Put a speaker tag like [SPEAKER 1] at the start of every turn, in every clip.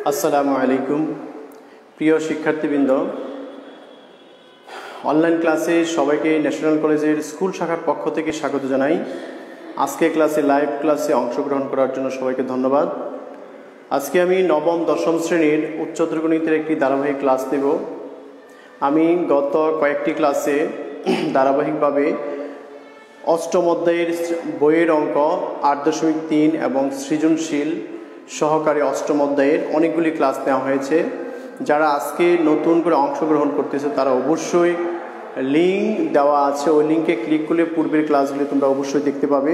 [SPEAKER 1] আসসালামু আলাইকুম প্রিয় শিক্ষার্থীবৃন্দ, অনলাইন ক্লাসে সবাইকে ন্যাশনাল কলেজের স্কুল শাখার পক্ষ থেকে স্বাগত জানাই। আজকে ক্লাসে লাইভ ক্লাসে অংশগ্রহণ করার জন্য সবাইকে ধন্যবাদ। আজকে আমি নবম দশম শ্রেণীর উচ্চতর গণিতের একটি ধারাবাহিক ক্লাস নেব। আমি গত কয়েকটি ক্লাসে ধারাবাহিকভাবে অষ্টম অধ্যায়ের বইয়ের অঙ্ক 8.3 এবং সৃজনশীল সহকারী অষ্টম অধ্যায়ের অনেকগুলি ক্লাস নেওয়া হয়েছে। যারা আজকে নতুন করে অংশগ্রহণ করতেছে তারা অবশ্যই লিঙ্ক দেওয়া আছে, ওই লিঙ্কে ক্লিক করলে পূর্বের ক্লাসগুলি তোমরা অবশ্যই দেখতে পাবে।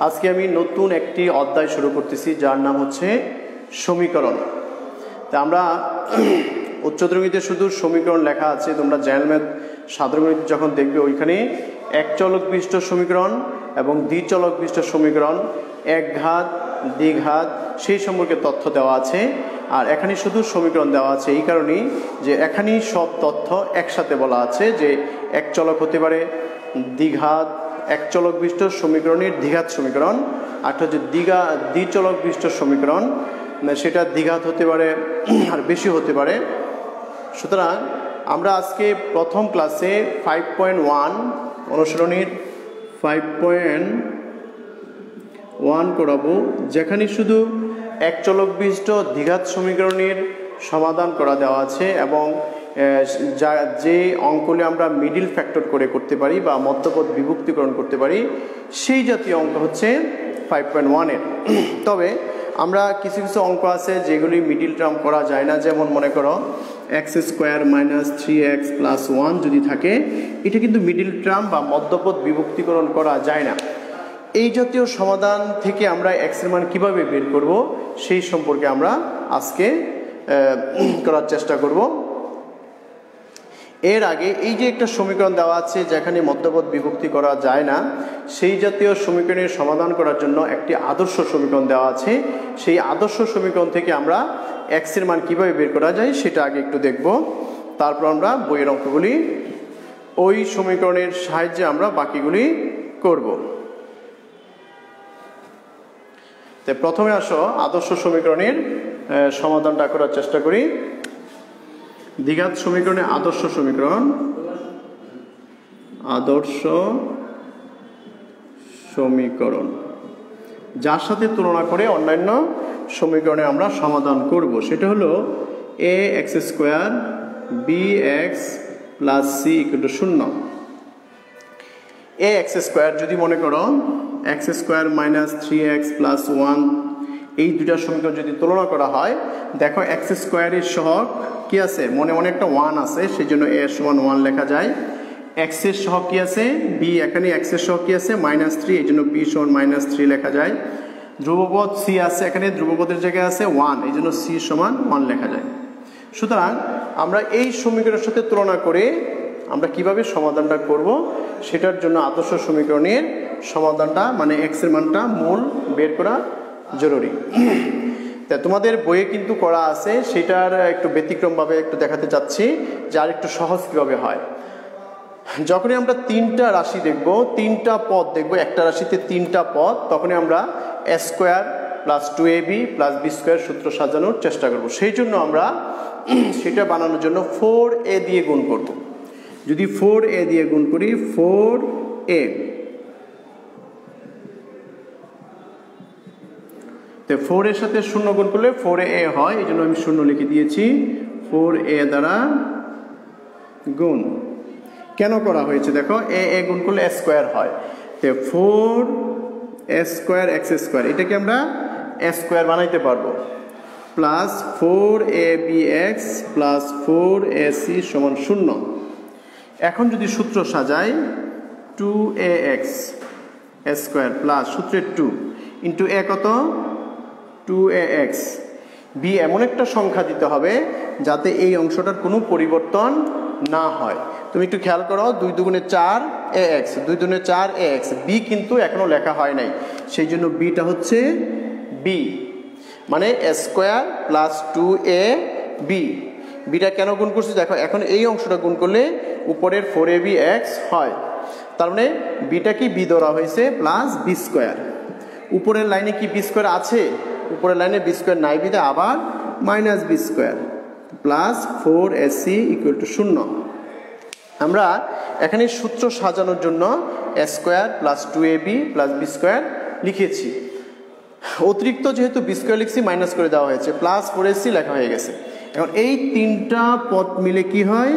[SPEAKER 1] আজকে আমি নতুন একটি অধ্যায় শুরু করতেছি যার নাম হচ্ছে সমীকরণ। তা আমরা উচ্চতর গণিতে শুধু সমীকরণ লেখা আছে, তোমরা জেনারেল ম্যাথ সাধারণ গণিত যখন দেখবে ওইখানে এক চলক বিশিষ্ট সমীকরণ এবং দ্বিচলক বিশিষ্ট সমীকরণ, একঘাত দ্বিঘাত সেই সম্পর্কে তথ্য দেওয়া আছে। আর এখানে শুধু সমীকরণ দেওয়া আছে এই কারণেই যে এখানেই সব তথ্য একসাথে বলা আছে যে এক চলক হতে পারে দ্বিঘাত, এক চলক বিশিষ্ট সমীকরণের দ্বিঘাত সমীকরণ, আর হচ্ছে দ্বিচলক বিশিষ্ট সমীকরণ সেটা দ্বিঘাত হতে পারে আর বেশি হতে পারে। সুতরাং আমরা আজকে প্রথম ক্লাসে 5.1 অনুশীলনীর 5.1 করাবো, যেখানে শুধু এক চলক বিশিষ্ট দ্বিঘাত সমীকরণের সমাধান করা দেওয়া আছে এবং যে অঙ্কগুলি আমরা মিডিল ফ্যাক্টর করে করতে পারি বা মধ্যপদ বিভক্তিকরণ করতে পারি সেই জাতীয় অঙ্ক হচ্ছে 5.1-এর। তবে আমরা কিছু কিছু অঙ্ক আছে যেগুলি মিডিল টার্ম করা যায় না, যেমন মনে করো x² - 3x + 1 যদি থাকে, এটা কিন্তু মিডিল টার্ম বা মধ্যপদ বিভক্তিকরণ করা যায় না। এই জাতীয় সমাধান থেকে আমরা x এর মান কীভাবে বের করব সেই সম্পর্কে আমরা আজকে করার চেষ্টা করব। এর আগে এই যে একটা সমীকরণ দেওয়া আছে যেখানে মধ্যপদ বিভক্তি করা যায় না, সেই জাতীয় সমীকরণের সমাধান করার জন্য একটি আদর্শ সমীকরণ দেওয়া আছে। সেই আদর্শ সমীকরণ থেকে আমরা x এর মান কীভাবে বের করা যায় সেটা আগে একটু দেখব, তারপর আমরা বইয়ের অঙ্কগুলি ওই সমীকরণের সাহায্যে আমরা বাকিগুলি করব। তো প্রথমে আসো আদর্শ সমীকরণের সমাধানটা করার চেষ্টা করি। দ্বিঘাত সমীকরণে আদর্শ সমীকরণ, আদর্শ সমীকরণ যার সাথে তুলনা করে অন্যান্য সমীকরণে আমরা সমাধান করব, সেটা হলো ax² bx + c = 0। ax² যদি মনে করো x² - 3x + 1 এই দুইটা সমীকরণ যদি তুলনা করা হয়, দেখো x² এর সহগ কি আছে, মনে মনে একটা 1 আছে, সেই জন্য a = 1 লেখা যায়। x এর সহগ কি আছে b, এখানে x এর সহগ কি আছে -3, এই জন্য b = -3 লেখা যায়। ধ্রুবপদ c আছে, এখানে ধ্রুবপদের জায়গায় আছে 1, এই জন্য c = 1 লেখা যায়। সুতরাং আমরা এই সমীকরণের সাথে তুলনা করে আমরা কিভাবে সমাধানটা করব সেটার জন্য আদর্শ সমীকরণের সমাধানটা মানে x এর মানটা মূল বের করা জরুরি। তা তোমাদের বইয়ে কিন্তু করা আছে, সেটার একটু ব্যতিক্রমভাবে একটু দেখাতে চাচ্ছি যে আর একটু সহজ কীভাবে হয়। যখনই আমরা তিনটা রাশি দেখব, তিনটা পদ দেখব, একটা রাশিতে তিনটা পদ, তখনই আমরা a² + 2ab + b² সূত্র সাজানোর চেষ্টা করব। সেই জন্য আমরা সেটা বানানোর জন্য 4a দিয়ে গুণ করব। যদি 4a দিয়ে গুণ করি 4a, তো 4 এর সাথে 0 গুণ করলে 4a হয়, এই জন্য আমি 0 লিখে দিয়েছি। 4a দ্বারা গুণ কেন করা হয়েছে দেখো, a গুণ করলে a² হয়, তো 4a² x², এটাকে আমরা a² বানাইতে পারবো, প্লাস 4abx + 4ac = 0। এখন যদি সূত্র সাজাই 2ax² প্লাস সূত্রের 2 ইন্টু a কত 2ax, b এমন একটা সংখ্যা দিতে হবে যাতে এই অংশটার কোনো পরিবর্তন না হয়। তুমি একটু খেয়াল করো, 2 × 2 = 4ax, 2 × 2 = 4ax, b কিন্তু এখনো লেখা হয় নাই, সেই জন্য bটা হচ্ছে b, মানে a² + 2ab। বিটা কেন গুণ করছি দেখো, এখন এই অংশটা গুণ করলে উপরের 4abx হয়, তার মানে বিটা কি b ধরা হয়েছে প্লাস b²। উপরের লাইনে কি b² আছে? উপরের লাইনে বি স্কোয়ার নাই বিদে আবার minus B square plus 4ac equal to 0। আমরা এখানে সূত্র সাজানোর জন্য a square plus 2ab plus B square লিখেছি। অতিরিক্ত যেহেতু বি স্কোয়ার লিখছি মাইনাস করে দেওয়া হয়েছে, প্লাস 4ac লেখা হয়ে গেছে। এখন এই তিনটা পদ মিলে কি হয়,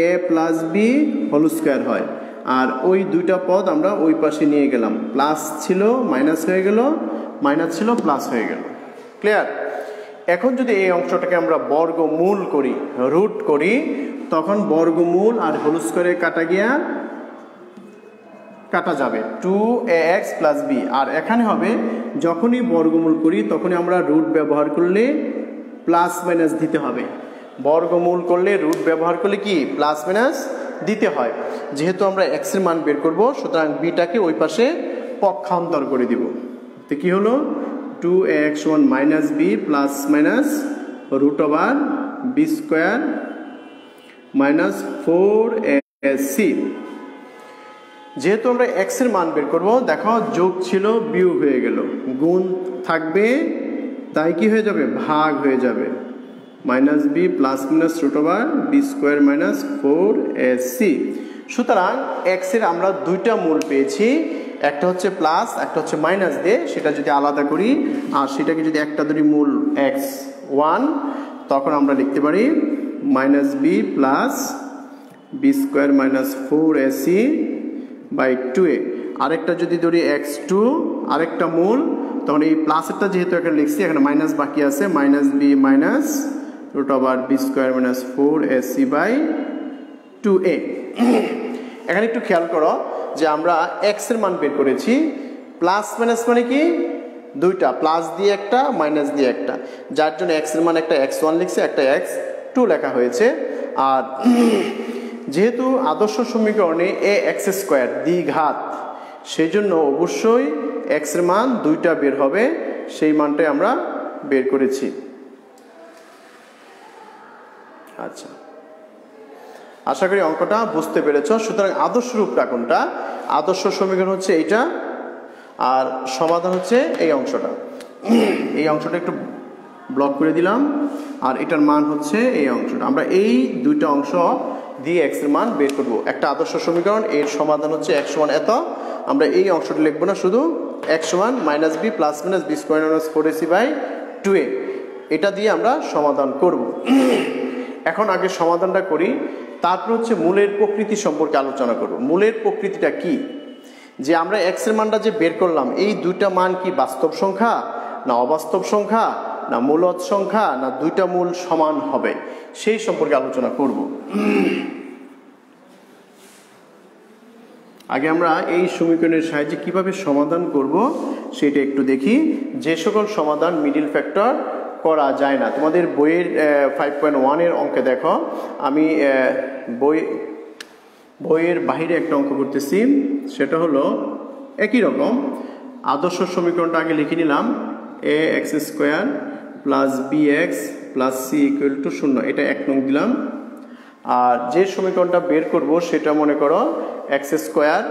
[SPEAKER 1] a plus B whole square হয়। আর ওই দুইটা পদ আমরা ওই পাশে নিয়ে গেলাম, প্লাস ছিল মাইনাস হয়ে গেল, মাইনাস ছিল প্লাস হয়ে গেল। ক্লিয়ার? এখন যদি এই অংশটাকে আমরা বর্গমূল করি, রুট করি, তখন বর্গমূল আর হোল স্কোয়ারে কাটা যাবে 2ax প্লাস বি। আর এখানে হবে যখনই বর্গমূল করি তখনই আমরা রুট ব্যবহার করলে প্লাস মাইনাস দিতে হবে। বর্গমূল করলে রুট ব্যবহার করলে কি প্লাস মাইনাস দিতে হয়। যেহেতু আমরা এক্স এর মান বের করব, সুতরাং বিটাকে ওই পাশে পক্ষান্তর করে দিব। তো কি হলো, 2ax সমান minus B plus minus root over B square minus 4ac। যেহেতু আমরা এক্স এর মান বের করব, দেখো যোগ ছিল বিয়োগ হয়ে গেল, গুণ থাকবে তাই কি হয়ে যাবে, ভাগ হয়ে যাবে। Minus B plus minus root over B square minus 4ac। সুতরাং এক্স এর আমরা দুইটা মূল পেয়েছি, একটা হচ্ছে প্লাস, একটা হচ্ছে মাইনাস দিয়ে। সেটা যদি আলাদা করি আর সেটাকে যদি একটা ধরি মূল x1, তখন আমরা লিখতে পারি minus B plus B square minus 4ac by 2a। আরেকটা যদি ধরি x2, আরেকটা মূল, তখন এই প্লাসেরটা যেহেতু এখানে লিখছি, এখানে মাইনাস বাকি আছে, minus B minus root over B square minus 4ac by 2a। এখানে একটু খেয়াল করো যে আমরা এক্স এর মান বের করেছি, প্লাস মাইনাস মানে কি দুইটা, প্লাস দিয়ে একটা মাইনাস দিয়ে একটা, যার জন্য এক্স এর মান একটা x1 লিখছে, একটা x2 লেখা হয়েছে। আর যেহেতু আদর্শ সমীকরণে এ এক্স স্কোয়ার দ্বিঘাত, সেই জন্য অবশ্যই এক্স এর মান দুইটা বের হবে, সেই মানটাই আমরা বের করেছি। আচ্ছা, আশা করি অঙ্কটা বুঝতে পেরেছ। সুতরাং আদর্শ রূপটা কোনটা, আদর্শ সমীকরণ হচ্ছে এইটা, আর সমাধান হচ্ছে এই অংশটা। এই অংশটা একটু ব্লক করে দিলাম, আর এটার মান হচ্ছে এই অংশটা। আমরা এই দুইটা অংশ দিয়ে এক্স এর মান বের করব। একটা আদর্শ সমীকরণ, এর সমাধান হচ্ছে x সমান এত। আমরা এই অংশটা লিখবো না, শুধু x সমান minus B plus minus B square minus 4ac by 2a, এটা দিয়ে আমরা সমাধান করব। এখন আগে সমাধানটা করি, তারপর হচ্ছে মূলের প্রকৃতি সম্পর্কে আলোচনা করব। মূলের প্রকৃতিটা কি, যে আমরা এক্স এর মানটা যে বের করলাম, এই দুইটা মান কি বাস্তব সংখ্যা না অবাস্তব সংখ্যা না মূলদ সংখ্যা না দুইটা মূল সমান হবে, সেই সম্পর্কে আলোচনা করব। আগে আমরা এই সমীকরণের সাহায্যে কিভাবে সমাধান করব সেটা একটু দেখি। যে সকল সমাধান মিডিল ফ্যাক্টর করা যায় না, তোমাদের বইয়ের 5.1 এর অঙ্কে দেখো, আমি বইয়ের বাইরে একটা অঙ্ক করতেছি। সেটা হলো একই রকম আদর্শ সমীকরণটা আগে লিখে নিলাম, a x square plus b x plus c equal to 0, এটা 1 নং দিলাম। আর যে সমীকরণটা বের করব সেটা মনে করো x square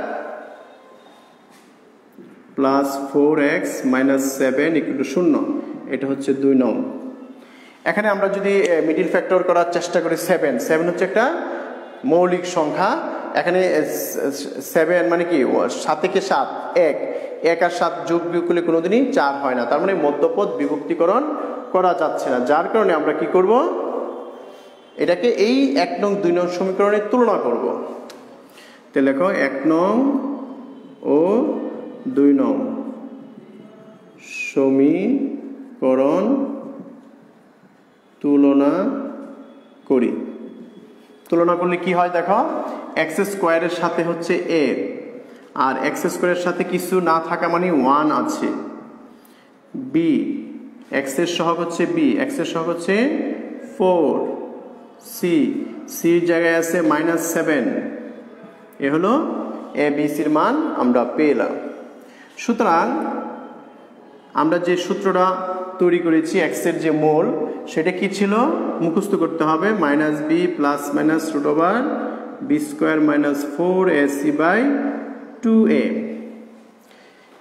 [SPEAKER 1] plus 4x minus 7 equal to 0, এটা হচ্ছে 2 নং। এখানে আমরা যদি মিডিল ফ্যাক্টর করার চেষ্টা করি, 7 হচ্ছে একটা মৌলিক সংখ্যা। এখানে 7 মানে কি, 7 থেকে 7 1 আর 7 যোগ বিয়োগ করলে কোনোদিনই 4 হয় না, তার মানে মধ্যপদ বিভক্তিকরণ করা যাচ্ছে না। যার কারণে আমরা কি করব, এটাকে এই 1 নং 2 নং সমীকরণের তুলনা করব। তো লেখো 1 নং ও 2 নং সমীকরণ তুলনা করি। তুলনা করলে কি হয় দেখো, এক্স স্কোয়ারের সাথে হচ্ছে a, আর এক্স স্কোয়ারের সাথে কিছু না থাকা মানে 1 আছে। b, এক্স এর সহগ হচ্ছে b, এক্স এর সহগ হচ্ছে 4, c, এর জায়গায় আছে -7, এ হলো a b c এর মান আমরা পেলাম। সুতরাং আমরা যে সূত্রটা তৈরি করেছি এক্স এর যে মূল, সেটা কি ছিল মুখস্থ করতে হবে, minus B plus minus root over B square minus 4ac by 2a।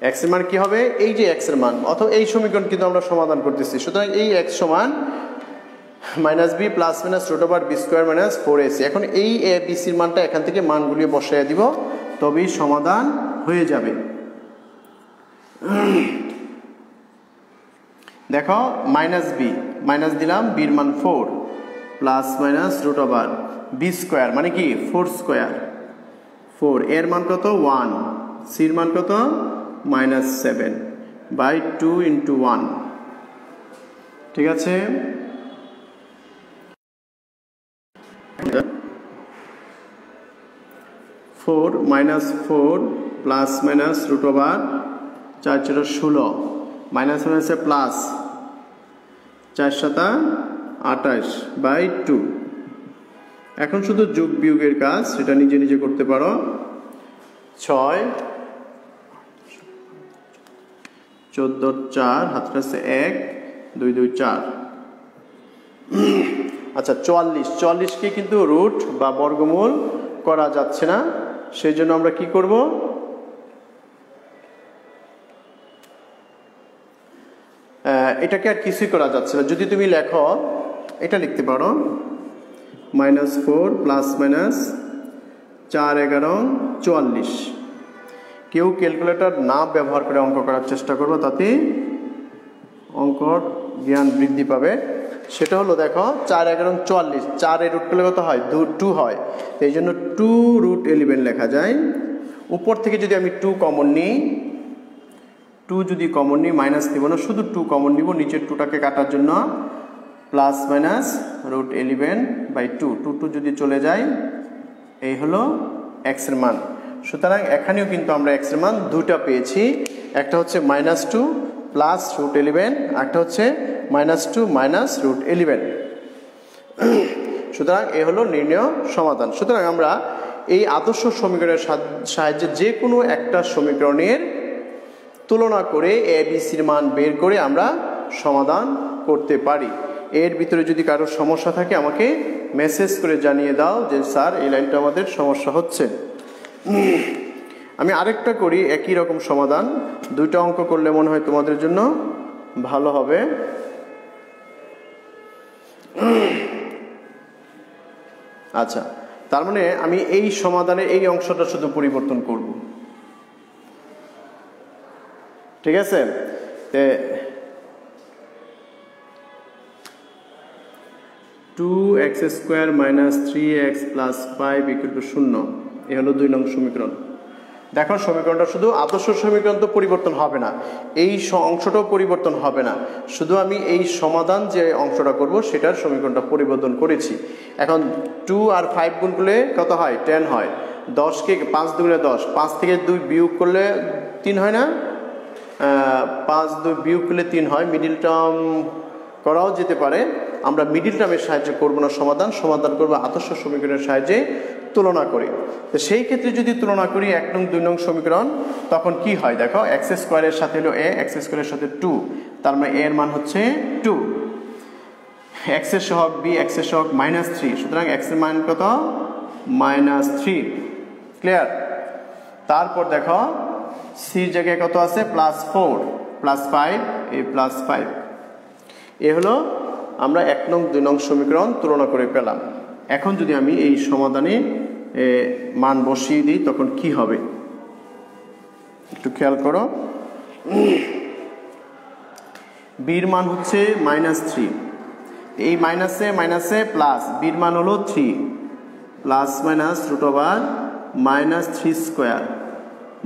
[SPEAKER 1] X এর মান কি হবে, এই যে এক্স এর মান, অথবা এই সমীকরণ কিন্তু আমরা সমাধান করতেছি। সুতরাং এই এক্স সমান minus B plus minus root over B square minus 4ac। এখন এই এ বি সির মানটা এখান থেকে মানগুলি বসাইয়া দিব, তবেই সমাধান হয়ে যাবে। দেখো মাইনাস বি, মাইনাস দিলাম, বির মান 4 plus minus root over B square মানে কি 4 স্কোয়ার, 4 এর মান কত 1, সির মান কত মাইনাস 7 বাই 2 ইন্টু 1। ঠিক আছে, four minus 4 plus minus root over 4 × 16 minus মাইনাসে প্লাস 4 × 7 28 বাই 2। এখন শুধু যোগ বিয়োগের কাজ, সেটা নিজে নিজে করতে পারো। 6 14 4 হাতের কাছে 1 2 2 4। আচ্ছা 44কে কিন্তু রুট বা বর্গমূল করা যাচ্ছে না, সেই জন্য আমরা কি করব, এটাকে আর কিছুই করা যাচ্ছে না। যদি তুমি লেখো, এটা লিখতে পারো -4 প্লাস মাইনাস 4 11 44। কেউ ক্যালকুলেটর না ব্যবহার করে অঙ্ক করার চেষ্টা করবো, তাতে অঙ্কর জ্ঞান বৃদ্ধি পাবে। সেটা হলো দেখো 4 11 44, 4 এর রুট করলে কত হয় 2 হয়, এই জন্য 2 রুট 11 লেখা যায়। উপর থেকে যদি আমি 2 কমন নিই, 2 যদি কমন নিই, মাইনাস নিব না, শুধু 2 কমন নিব নিচের 2টাকে কাটার জন্য, প্লাস মাইনাস রুট 11 বাই 2, 2 যদি চলে যায়, এই হলো এক্স এর মান। সুতরাং এখানেও কিন্তু আমরা এক্স এর মান দুটা পেয়েছি, একটা হচ্ছে -2 প্লাস রুট 11, একটা হচ্ছে -2 মাইনাস রুট 11। সুতরাং এ হলো নির্ণয় সমাধান। সুতরাং আমরা এই আদর্শ সমীকরণের সাহায্যে যে কোনো একটা সমীকরণের তুলনা করে এ বি সির মান বের করে আমরা সমাধান করতে পারি। এর ভিতরে যদি কারোর সমস্যা থাকে আমাকে মেসেজ করে জানিয়ে দাও যে স্যার এই লাইনটা আমাদের সমস্যা হচ্ছে। আমি আরেকটা করি একই রকম সমাধান, দুইটা অঙ্ক করলে মনে হয় তোমাদের জন্য ভালো হবে। আচ্ছা, তার মানে আমি এই সমাধানে এই অংশটা শুধু পরিবর্তন করব, ঠিক আছে। 2x² মাইনাস 3x প্লাস 5 = 0, এ হলো 2 নং সমীকরণ। দেখো সমীকরণটা শুধু আদর্শ সমীকরণ তো পরিবর্তন হবে না, এই অংশটাও পরিবর্তন হবে না, শুধু আমি এই সমাধান যে অংশটা করব সেটার সমীকরণটা পরিবর্তন করেছি। এখন 2 আর 5 গুণ করলে কত হয় 10 হয়, 10কে 5 দুগুণে 10, 5 থেকে 2 বিয়োগ করলে 3 হয় না, 5 2 বিয়োগ করলে 3 হয়। মিডিল টার্ম করাও যেতে পারে, আমরা মিডিল টার্মের সাহায্যে করব না সমাধান করব আদর্শ সমীকরণের সাহায্যে তুলনা করি। তো সেই ক্ষেত্রে যদি তুলনা করি 1 নং 2 নং সমীকরণ, তখন কি হয় দেখো, x² এর সাথে হলো a, x² এর সাথে 2, তার মানে a এর মান হচ্ছে 2, x এর সহগ b, x এর সহগ -3, সুতরাং x এর মান কত -3। ক্লিয়ার? তারপর দেখো c এর জায়গায় কত আছে +4 +5, এই +5, এ হলো আমরা 1 নং 2 নং সমীকরণ তুলনা করে পেলাম। এখন যদি আমি এই সমাধানে মান বসিয়ে দিই তখন কি হবে একটু খেয়াল করো। বির মান হচ্ছে -3, এই মাইনাসে প্লাস, বির মান হলো 3 প্লাস মাইনাস রুট ওভার -3²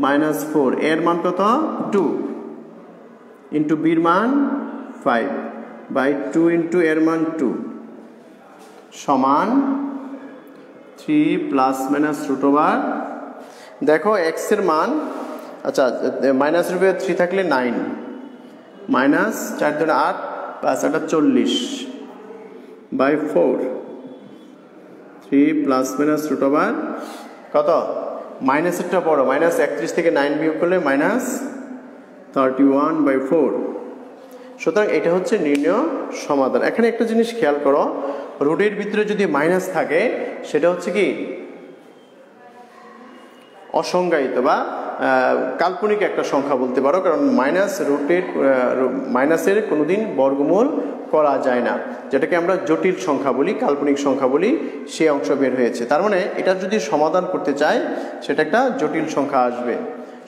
[SPEAKER 1] -4, এর মান কত 2 ইন্টু বির মান 5 বাই 2 ইন্টু এর মান 2 সমান 3 প্লাস মাইনাস রুট ওভার, দেখো এক্স এর মান, আচ্ছা মাইনাস রুট ওভার 3 থাকলে 9, মাইনাস 4 দুগুণে 8 plus 40 by 4, 3 plus minus root over কত, মাইনাসেরটা বড়, -31 থেকে 9 বিয়োগ করলে -31 বাই 4। সুতরাং এটা হচ্ছে নির্ণয় সমাধান। এখানে একটা জিনিস খেয়াল করো, রুটের ভিতরে যদি মাইনাস থাকে সেটা হচ্ছে কি অসংজ্ঞায়িত বা কাল্পনিক একটা সংখ্যা বলতে পারো, কারণ মাইনাসের কোনোদিন বর্গমূল করা যায় না, যেটাকে আমরা জটিল সংখ্যা বলি, কাল্পনিক সংখ্যা বলি, সেই অংশ বের হয়েছে। তার মানে এটা যদি সমাধান করতে চাই সেটা একটা জটিল সংখ্যা আসবে।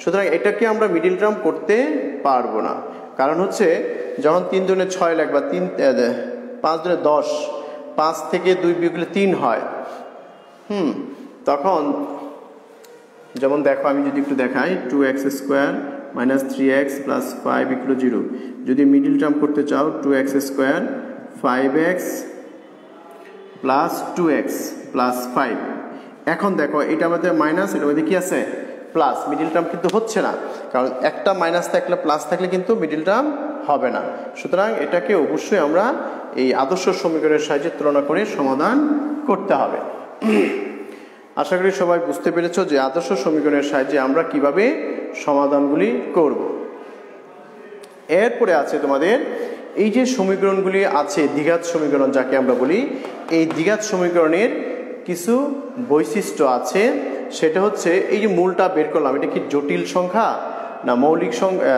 [SPEAKER 1] সুতরাং এটাকে আমরা মিডিল টার্ম করতে পারবো না, কারণ হচ্ছে যখন 3 দুগুণে 6 লাগবে, 5 দুগুণে 10, 5 থেকে 2 বিয়োগ করলে 3 হয়। তখন যেমন দেখো, আমি যদি একটু দেখাই, 2x² - 3x + 5 = 0। যদি মিডিল টার্ম করতে চাও 2x² 5x + 2x + 5। এখন দেখো এটা আমাদের মাইনাস, এটার মধ্যে কি আছে প্লাস, মিডিল টার্ম কিন্তু হচ্ছে না, কারণ একটা মাইনাস থাকলে প্লাস থাকলে কিন্তু মিডিল টার্ম হবে না। সুতরাং এটাকে অবশ্যই আমরা এই আদর্শ সমীকরণের সাহায্যে তুলনা করে সমাধান করতে হবে। আশা করি সবাই বুঝতে পেরেছো যে আদর্শ সমীকরণের সাহায্যে আমরা কিভাবে সমাধানগুলি করব। এরপরে আছে তোমাদের এই যে সমীকরণগুলি আছে, দ্বিঘাত সমীকরণ যাকে আমরা বলি, এই দ্বিঘাত সমীকরণের কিছু বৈশিষ্ট্য আছে। সেটা হচ্ছে এই যে মূলটা বের করলাম, এটা কি জটিল সংখ্যা না মৌলিক সংখ্যা,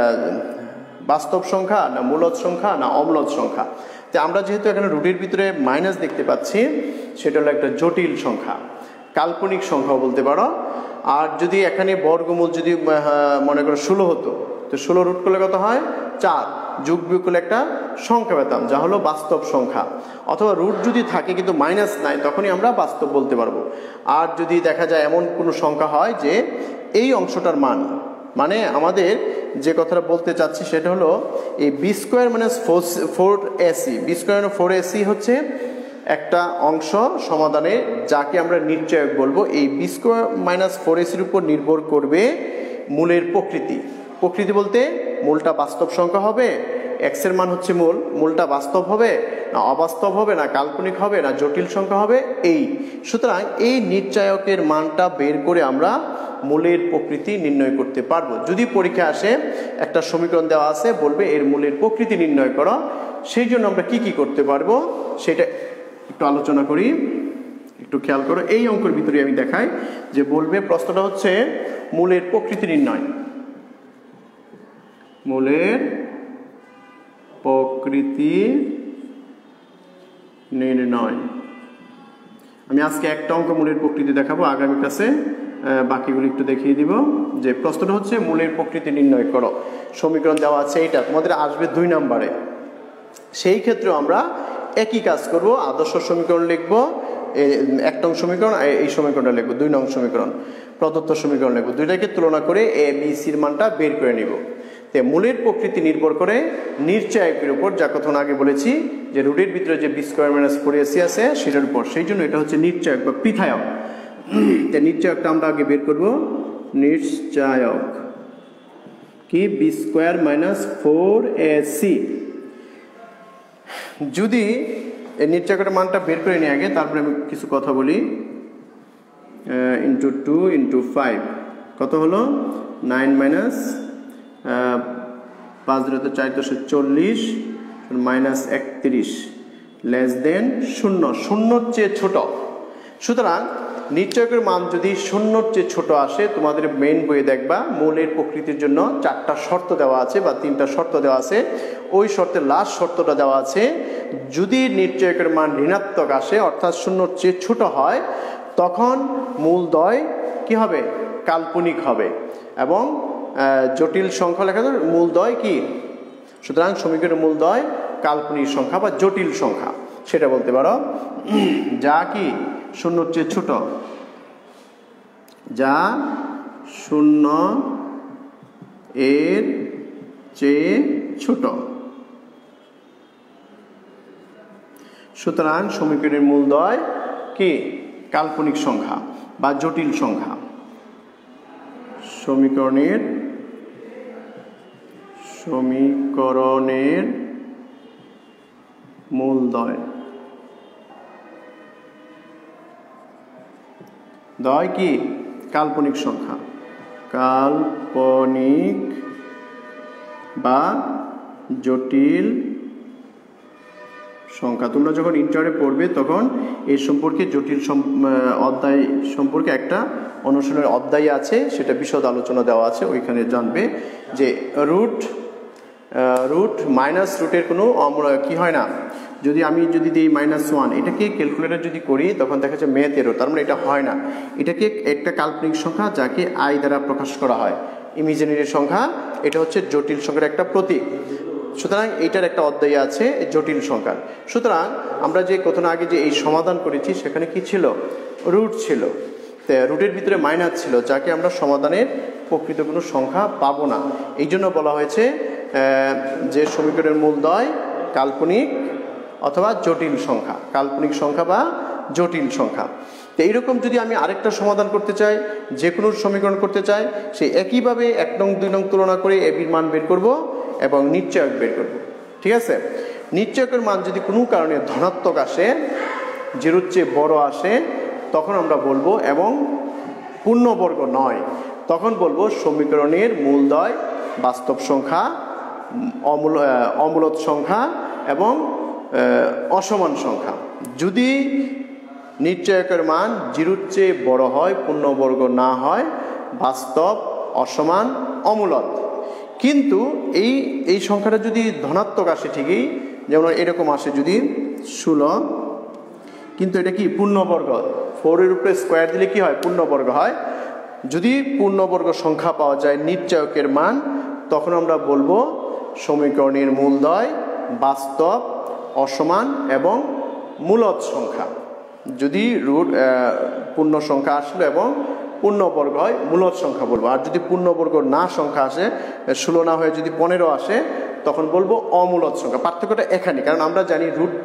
[SPEAKER 1] বাস্তব সংখ্যা না মূলদ সংখ্যা না অম্লদ সংখ্যা। তো আমরা যেহেতু এখানে রুটের ভিতরে মাইনাস দেখতে পাচ্ছি, সেটা হলো একটা জটিল সংখ্যা, কাল্পনিক সংখ্যাও বলতে পারো। আর যদি এখানে বর্গমূল যদি মনে করো 16 হতো, তো 16 রুট করলে কত হয় 4, যোগ বিয়োগ করলে একটা সংখ্যা পেতাম যা হলো বাস্তব সংখ্যা। অথবা রুট যদি থাকে কিন্তু মাইনাস নাই, তখনই আমরা বাস্তব বলতে পারবো। আর যদি দেখা যায় এমন কোনো সংখ্যা হয় যে এই অংশটার মান, মানে আমাদের যে কথাটা বলতে চাচ্ছি সেটা হলো এই b² - 4ac, b² - 4ac হচ্ছে একটা অংশ সমাধানে, যাকে আমরা নিশ্চয়ক বলবো। এই b² - 4ac উপর নির্ভর করবে মূলের প্রকৃতি। প্রকৃতি বলতে মূলটা বাস্তব সংখ্যা হবে, এক্স এর মান হচ্ছে মূলটা বাস্তব হবে না অবাস্তব হবে না কাল্পনিক হবে না জটিল সংখ্যা হবে এই। সুতরাং এই নিশ্চয়কের মানটা বের করে আমরা মূলের প্রকৃতি নির্ণয় করতে পারবো। যদি পরীক্ষা আসে একটা সমীকরণ দেওয়া আছে, বলবে এর মূলের প্রকৃতি নির্ণয় করো, সেই জন্য আমরা কি করতে পারবো সেটা একটু আলোচনা করি। একটু খেয়াল করো, এই অঙ্কের ভিতরে আমি দেখাই যে বলবে প্রশ্নটা হচ্ছে মূলের প্রকৃতি নির্ণয়, মূলের প্রকৃতি নির্ণয়। আমি আজকে একটা অঙ্ক মূলের প্রকৃতি দেখাবো, আগামী ক্লাসে বাকিগুলো একটু দেখিয়ে দিব। যে প্রশ্নটা হচ্ছে মূলের প্রকৃতি নির্ণয় করো, সমীকরণ দেওয়া আছে এইটা, তোমাদের আসবে 2 নম্বরে। সেই ক্ষেত্রে আমরা একই কাজ করব, আদর্শ সমীকরণ লিখব, 1 নং সমীকরণ, এই সমীকরণটা লিখবো 2 নং সমীকরণ, প্রদত্ত সমীকরণ লিখবো, দুইটাকে তুলনা করে এ বি সির মানটা বের করে নিব। তো মূলের প্রকৃতি নির্ভর করে নিশ্চয়কের উপর, যা কথা আগে বলেছি যে রুটের ভিতরে যে b² - 4ac আছে সেটার উপর, সেই জন্য এটা হচ্ছে নিশ্চয়ক বা পৃথায়ক। তো নিশ্চয়কটা আমরা আগে বের করব। নিশ্চয়ক কি b² - 4ac। যদি এই নিশ্চয়কের মানটা বের করে নিয়ে আগে, তারপরে আমি কিছু কথা বলি। ইন্টু 2 ইন্টু 5 কত হলো 9 - 5 × 4 = 40 -31 লেস দেন 0, 0-র চেয়ে ছোট। সুতরাং নিশ্চয়কের মান যদি 0-র চেয়ে ছোট আসে, তোমাদের মেইন বইয়ে দেখবা মূলের প্রকৃতির জন্য 4টা শর্ত দেওয়া আছে বা 3টা শর্ত দেওয়া আছে। ওই শর্তের লাস্ট শর্তটা দেওয়া আছে, যদি নিশ্চয়কের মান ঋণাত্মক আসে অর্থাৎ 0-র চেয়ে ছোট হয়, তখন মূলদ্বয় কি হবে কাল্পনিক হবে এবং জটিল সংখ্যা লেখা যাবে মূলদ্বয় কি। সুতরাং সমীকরণের মূলদ্বয় কাল্পনিক সংখ্যা বা জটিল সংখ্যা সেটা বলতে পারো, যা কি 0-র চেয়ে ছোট, যা 0-এর চেয়ে ছোট। সুতরাং সমীকরণের মূলদ্বয় কি কাল্পনিক সংখ্যা বা জটিল সংখ্যা। সমীকরণের মূলদ্বয় কি কাল্পনিক সংখ্যা, কাল্পনিক বা জটিল সংখ্যা। তোমরা যখন ইন্টারে পড়বে তখন এই সম্পর্কে জটিল অধ্যায় সম্পর্কে একটা অনুশীলনের অধ্যায় আছে, সেটা বিশদ আলোচনা দেওয়া আছে, ওইখানে জানবে যে রুট মাইনাস রুটের কোনো কি হয় না, আমি যদি দিই -1, এটাকে ক্যালকুলেটর যদি করি তখন দেখা যাচ্ছে ম্যাথ এরর, তার মানে এটা হয় না। এটাকে একটা কাল্পনিক সংখ্যা যাকে আই দ্বারা প্রকাশ করা হয়, ইমাজিনারি সংখ্যা, এটা হচ্ছে জটিল সংখ্যার একটা প্রতীক। সুতরাং এইটার একটা অধ্যায় আছে জটিল সংখ্যার। সুতরাং আমরা যে কতক্ষণ আগে যে এই সমাধান করেছি সেখানে কি ছিল, রুট ছিল, রুটের ভিতরে মাইনাস ছিল, যাকে আমরা সমাধানের প্রকৃত কোনো সংখ্যা পাবো না। এই জন্য বলা হয়েছে যে সমীকরণের মূলদ্বয় কাল্পনিক অথবা জটিল সংখ্যা, কাল্পনিক সংখ্যা বা জটিল সংখ্যা। তো এইরকম যদি আমি আরেকটা সমাধান করতে চাই, যে কোনো সমীকরণ করতে চাই, সেই একইভাবে 1 নং 2 নং তুলনা করে এবির মান বের করব এবং নিশ্চয়ক বের করব। ঠিক আছে, নিশ্চয়কের মান যদি কোনো কারণে ধনাত্মক আসে, 0-র চেয়ে বড় আসে, তখন আমরা বলবো, এবং পূর্ণবর্গ নয়, তখন বলবো সমীকরণের মূলদ্বয় বাস্তব সংখ্যা, অমূলত সংখ্যা এবং অসমান সংখ্যা। যদি নিশ্চয়কের মান 0-র চেয়ে বড় হয়, পূর্ণবর্গ না হয়, বাস্তব, অসমান, অমূলত। কিন্তু এই সংখ্যাটা যদি ধনাত্মক আসে ঠিকই, যেমন এরকম আসে যদি 16, কিন্তু এটা কি পূর্ণবর্গ, 4-এর উপরে স্কোয়ার দিলে কি হয়, পূর্ণবর্গ হয়। যদি পূর্ণবর্গ সংখ্যা পাওয়া যায় নিশ্চয়কের মান, তখন আমরা বলবো সমীকরণের মূলদ্বয় বাস্তব, অসমান এবং মূলত সংখ্যা। যদি পূর্ণ সংখ্যা আসলো এবং পূর্ণবর্গ হয়, মূলত সংখ্যা বলবো। আর যদি পূর্ণবর্গ না সংখ্যা আসে, 16 না হয়ে যদি 15 আসে, তখন বলবো অমূলত সংখ্যা। পার্থক্যটা এখানে, কারণ আমরা জানি রুট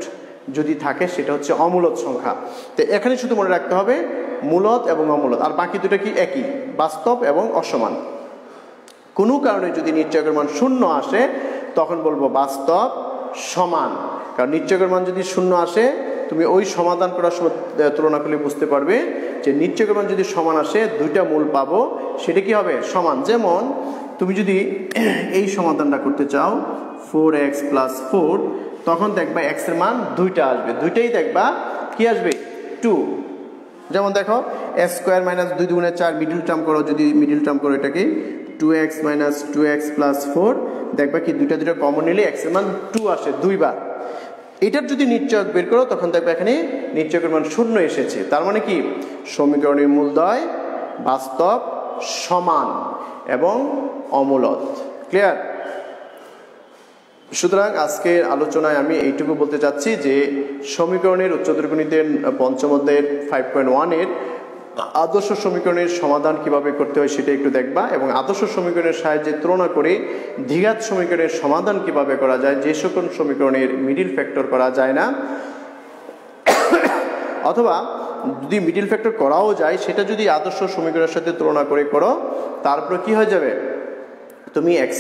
[SPEAKER 1] যদি থাকে সেটা হচ্ছে অমূলত সংখ্যা। তো এখানে শুধু মনে রাখতে হবে মূলত এবং অমূলত, আর বাকি দুটো কি একই, বাস্তব এবং অসমান। কোনো কারণে যদি নিশ্চয়কের মান 0 আসে, তখন বলবো বাস্তব, সমান। কারণ নিশ্চয়কের মান যদি 0 আসে, তুমি ওই সমাধান করার সময় তুলনা করলে বুঝতে পারবে যে নিশ্চয়কের মান যদি সমান আসে, দুইটা মূল পাবো, সেটা কি হবে, সমান। যেমন তুমি যদি এই সমাধানটা করতে চাও 4x + 4, তখন দেখবা x এর মান 2টা আসবে, দুইটাই দেখবা কি আসবে, 2। যেমন দেখো x² - 2 × 4, মিডল টার্ম করো, যদি মিডল টার্ম করো এটাকে 2x - 2x + 4, দেখবা কি দুইটা কমন নিলে x এর মান 2 আসে, 2 বার। এটার যদি নিশ্চয়ক বের করো, তখন দেখবে এখানে নিশ্চয়কের মান 0 এসেছে। তার মানে কি, সমীকরণের মূলদ্বয় বাস্তব, সমান এবং অমূলত। ক্লিয়ার? সুতরাং আজকের আলোচনায় আমি এইটুকু বলতে চাচ্ছি যে সমীকরণের উচ্চতর গণিতের পঞ্চম অধ্যায়ের 5.1-এর আদর্শ সমীকরণের সমাধান কিভাবে করতে হয় সেটা একটু দেখবা, এবং আদর্শ সমীকরণের সাহায্যে তুলনা করে দ্বিঘাত সমীকরণের সমাধান কিভাবে করা যায়, যে সকল সমীকরণের মিডিল ফ্যাক্টর করা যায় না, অথবা যদি মিডিল ফ্যাক্টর করাও যায়, সেটা যদি আদর্শ সমীকরণের সাথে তুলনা করে করো, তারপর কি হয়ে যাবে, তুমি x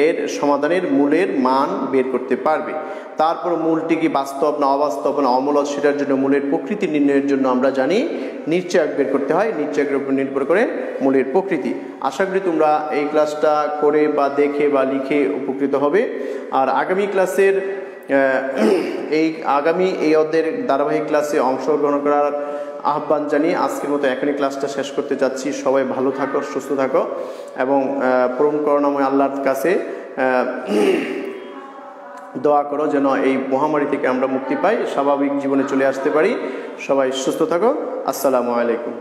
[SPEAKER 1] এর সমাধানের মূলের মান বের করতে পারবে। তারপর মূলটি কি বাস্তব না অবাস্তব না অমূলত, সেটার জন্য মূলের প্রকৃতি নির্ণয়ের জন্য আমরা জানি নিশ্চয়ক বের করতে হয়, নিশ্চয়কের উপর নির্ভর করে মূলের প্রকৃতি। আশা করি তোমরা এই ক্লাসটা করে বা দেখে বা লিখে উপকৃত হবে। আর আগামী ক্লাসের এই অধ্যায়ের ধারাবাহিক ক্লাসে অংশগ্রহণ করার আহ্বান জানিয়ে আজকের মতো এখনই ক্লাসটা শেষ করতে যাচ্ছি। সবাই ভালো থাকো, সুস্থ থাকো, এবং পরম করুণাময় আল্লাহর কাছে দোয়া করো যেন এই মহামারী থেকে আমরা মুক্তি পাই, স্বাভাবিক জীবনে চলে আসতে পারি। সবাই সুস্থ থাকো। আসসালামু আলাইকুম।